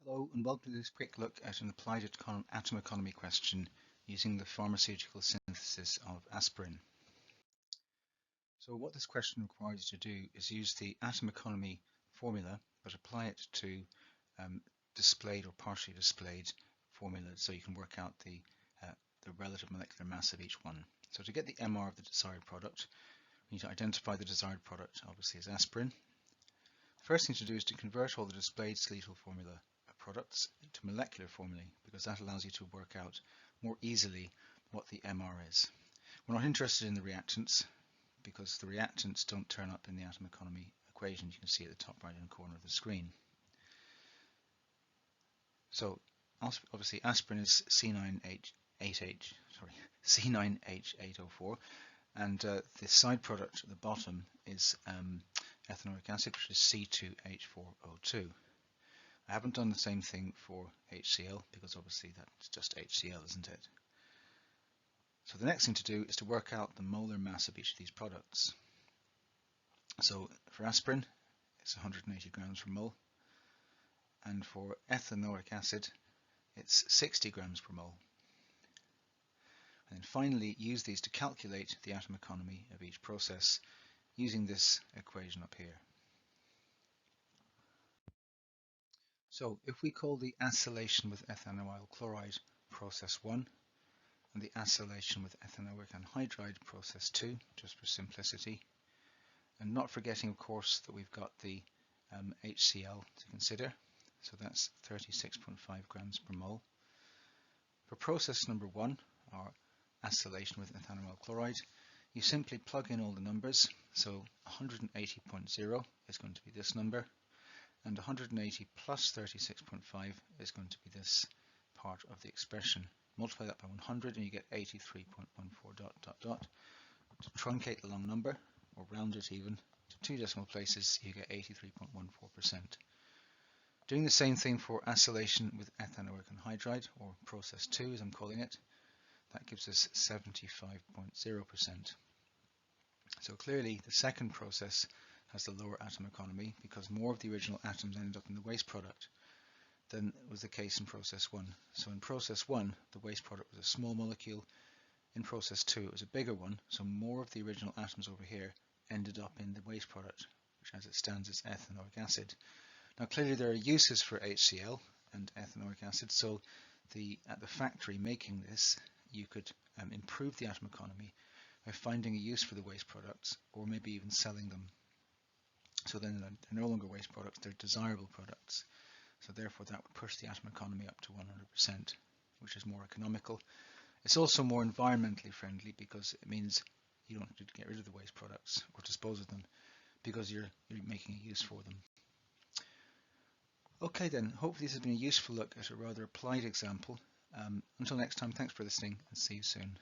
Hello and welcome to this quick look at an applied atom economy question using the pharmaceutical synthesis of aspirin. So what this question requires you to do is use the atom economy formula but apply it to displayed or partially displayed formulas so you can work out the relative molecular mass of each one. So to get the MR of the desired product, we need to identify the desired product, obviously as aspirin. The first thing to do is to convert all the displayed skeletal formula products into molecular formulae, because that allows you to work out more easily what the MR is. We're not interested in the reactants because the reactants don't turn up in the atom economy equation you can see at the top right hand corner of the screen. So obviously aspirin is C9H804, and the side product at the bottom is ethanoic acid, which is C2H4O2. I haven't done the same thing for HCl because obviously that's just HCl, isn't it? So the next thing to do is to work out the molar mass of each of these products. So for aspirin, it's 180 grams per mole, and for ethanoic acid, it's 60 grams per mole. And then finally, use these to calculate the atom economy of each process using this equation up here. So if we call the acylation with ethanoyl chloride process 1 and the acylation with ethanoic anhydride process 2, just for simplicity, and not forgetting of course that we've got the HCl to consider, so that's 36.5 grams per mole. For process number 1, our acylation with ethanoyl chloride, you simply plug in all the numbers, so 180.0 is going to be this number, and 180 plus 36.5 is going to be this part of the expression. Multiply that by 100 and you get 83.14 ... To truncate the long number, or round it even, to 2 decimal places, you get 83.14%. Doing the same thing for acylation with ethanoic anhydride, or process 2 as I'm calling it, that gives us 75.0%. So clearly the second process has the lower atom economy because more of the original atoms ended up in the waste product than was the case in process 1. So in process 1, the waste product was a small molecule. In process 2, it was a bigger one, so more of the original atoms over here ended up in the waste product, which as it stands is ethanoic acid. Now clearly there are uses for HCl and ethanoic acid, so at the factory making this, you could improve the atom economy by finding a use for the waste products, or maybe even selling them. So then they're no longer waste products, they're desirable products. So therefore that would push the atom economy up to 100%, which is more economical. It's also more environmentally friendly because it means you don't have to get rid of the waste products or dispose of them because you're making a use for them. Okay then, hopefully this has been a useful look at a rather applied example. Until next time, thanks for listening and see you soon.